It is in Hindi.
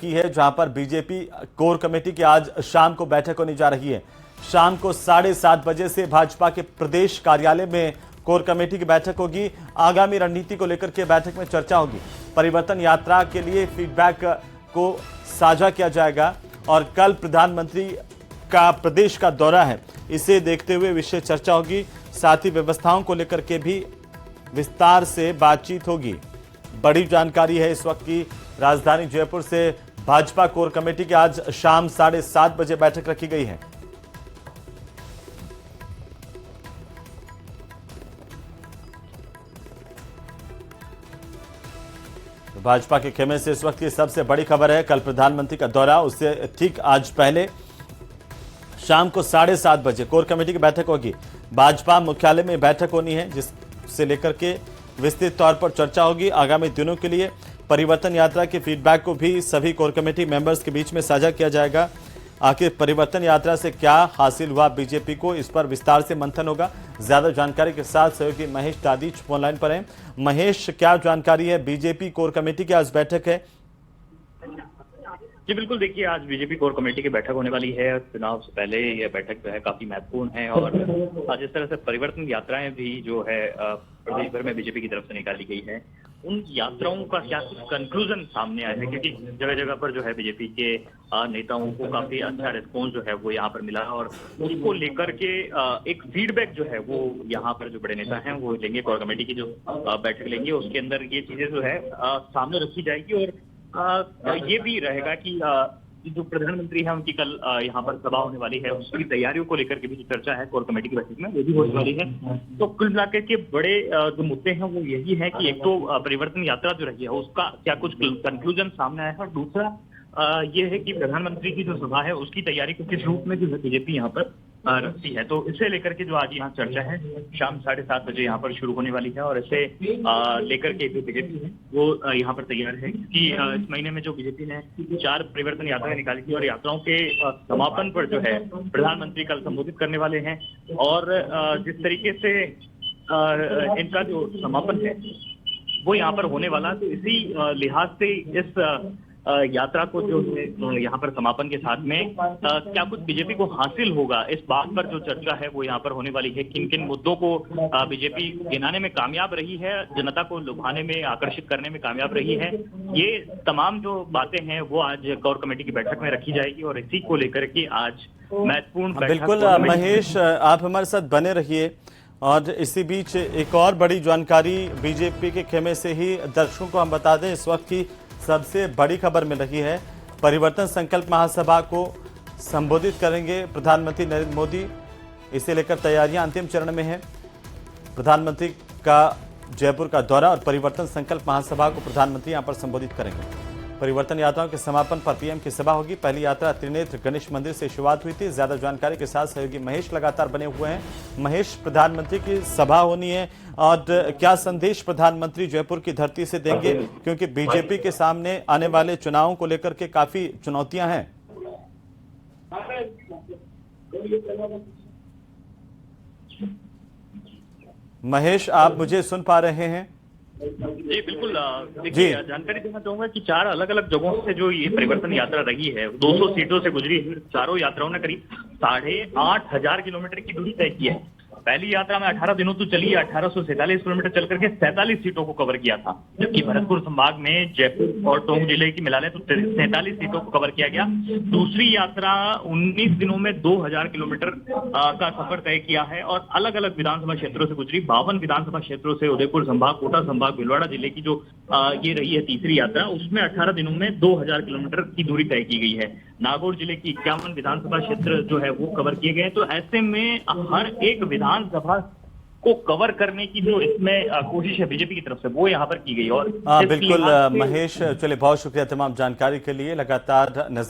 की है, जहां पर बीजेपी कोर कमेटी की आज शाम को बैठक होने जा रही है। शाम को 7:30 बजे से भाजपा के प्रदेश कार्यालय में कोर कमेटी की बैठक होगी। आगामी रणनीति को लेकर के बैठक में चर्चा होगी। परिवर्तन यात्रा के लिए फीडबैक को साझा किया जाएगा और कल प्रधानमंत्री का प्रदेश का दौरा है, इसे देखते हुए विशेष चर्चा होगी। साथ ही व्यवस्थाओं को लेकर के भी विस्तार से बातचीत होगी। बड़ी जानकारी है इस वक्त की राजधानी जयपुर से भाजपा कोर कमेटी की आज शाम 7:30 बजे बैठक रखी गई है। भाजपा के खेमे से इस वक्त की सबसे बड़ी खबर है, कल प्रधानमंत्री का दौरा, उससे ठीक आज पहले शाम को 7:30 बजे कोर कमेटी की बैठक होगी। भाजपा मुख्यालय में बैठक होनी है, जिससे लेकर के विस्तृत तौर पर चर्चा होगी। आगामी दिनों के लिए परिवर्तन यात्रा के फीडबैक को भी सभी कोर कमेटी मेंबर्स के बीच में साझा किया जाएगा। आखिर परिवर्तन यात्रा से क्या हासिल हुआ बीजेपी को, इस पर विस्तार से मंथन होगा। ज्यादा जानकारी के साथ सहयोगी महेश दादीच फोन लाइन पर हैं। महेश, क्या जानकारी है? बीजेपी कोर कमेटी की आज बैठक है। जी बिल्कुल, देखिए आज बीजेपी कोर कमेटी की बैठक होने वाली है। चुनाव से पहले यह बैठक जो है काफी महत्वपूर्ण है और आज इस तरह से परिवर्तन यात्राएं भी जो है प्रदेश भर में बीजेपी की तरफ से निकाली गई है। उन यात्राओं का क्या कुछ कंक्लूजन सामने आया है, क्योंकि जगह जगह पर जो है बीजेपी के नेताओं को काफी अच्छा रिस्पॉन्स जो है वो यहाँ पर मिला और उसको लेकर के एक फीडबैक जो है वो यहाँ पर जो बड़े नेता हैं वो लेंगे। कोर कमेटी की जो बैठक लेंगे उसके अंदर ये चीजें जो है सामने रखी जाएगी और ये भी रहेगा कि जो प्रधानमंत्री है उनकी कल यहाँ पर सभा होने वाली है, उसकी तैयारियों को लेकर के भी जो चर्चा है कोर कमेटी की बैठक में वो भी होने वाली है। तो कुल मिलाकर के बड़े जो मुद्दे हैं वो यही है कि एक तो परिवर्तन यात्रा जो रही है उसका क्या कुछ कंक्लूजन सामने आया है और दूसरा ये है कि प्रधानमंत्री की जो सभा है उसकी तैयारी को किस रूप में जो है बीजेपी यहाँ पर रखती है। तो इसे लेकर के जो आज यहाँ चर्चा है शाम 7:30 बजे यहाँ पर शुरू होने वाली है और इसे लेकर के जो बीजेपी है वो यहाँ पर तैयार है कि इस महीने में जो बीजेपी ने 4 परिवर्तन यात्राएं निकाली थी और यात्राओं के समापन पर जो है प्रधानमंत्री कल संबोधित करने वाले हैं और जिस तरीके से इनका जो समापन है वो यहाँ पर होने वाला, तो इसी लिहाज से इस यात्रा को जो है यहाँ पर समापन के साथ में क्या कुछ बीजेपी को हासिल होगा, इस बात पर जो चर्चा है वो यहाँ पर होने वाली है। किन किन मुद्दों को बीजेपी गिनाने में कामयाब रही है, जनता को लुभाने में, आकर्षित करने में कामयाब रही है, ये तमाम जो बातें हैं वो आज कोर कमेटी की बैठक में रखी जाएगी और इसी को लेकर के आज महत्वपूर्ण। बिल्कुल महेश, आप हमारे साथ बने रहिए। और इसी बीच एक और बड़ी जानकारी बीजेपी के खेमे से ही दर्शकों को हम बता दें, इस वक्त की सबसे बड़ी खबर मिल रही है। परिवर्तन संकल्प महासभा को संबोधित करेंगे प्रधानमंत्री नरेंद्र मोदी, इसे लेकर तैयारियां अंतिम चरण में है। प्रधानमंत्री का जयपुर का दौरा और परिवर्तन संकल्प महासभा को प्रधानमंत्री यहां पर संबोधित करेंगे। परिवर्तन यात्राओं के समापन पर पीएम की सभा होगी। पहली यात्रा त्रिनेत्र गणेश मंदिर से शुरुआत हुई थी। ज्यादा जानकारी के साथ सहयोगी महेश लगातार बने हुए हैं। महेश, प्रधानमंत्री की सभा होनी है और क्या संदेश प्रधानमंत्री जयपुर की धरती से देंगे, क्योंकि बीजेपी के सामने आने वाले चुनावों को लेकर के काफी चुनौतियां हैं। महेश, आप मुझे सुन पा रहे हैं? जी बिल्कुल, देखिए जानकारी देना चाहूंगा कि 4 अलग अलग जगहों से जो ये परिवर्तन यात्रा रही है 200 सीटों से गुजरी है। चारों यात्राओं ने करीब 8,500 किलोमीटर की दूरी तय की है। पहली यात्रा में 18 दिनों तो चली, 1847 किलोमीटर चल करके 47 सीटों को कवर किया था, जबकि भरतपुर संभाग में जयपुर और टोंक जिले की मिला लें तो 47 सीटों को कवर किया गया। दूसरी यात्रा 19 दिनों में 2000 किलोमीटर का सफर तय किया है और अलग अलग विधानसभा क्षेत्रों से गुजरी। 52 विधानसभा क्षेत्रों से उदयपुर संभाग, कोटा संभाग, भीलवाड़ा जिले की जो ये रही है तीसरी यात्रा, उसमें 18 दिनों में 2000 किलोमीटर की दूरी तय की गई है। नागौर जिले की 51 विधानसभा क्षेत्र जो है वो कवर किए गए। तो ऐसे में हर एक विधानसभा को कवर करने की जो इसमें कोशिश है बीजेपी की तरफ से वो यहाँ पर की गई। और बिल्कुल महेश, चलिए बहुत शुक्रिया तमाम जानकारी के लिए। लगातार नजर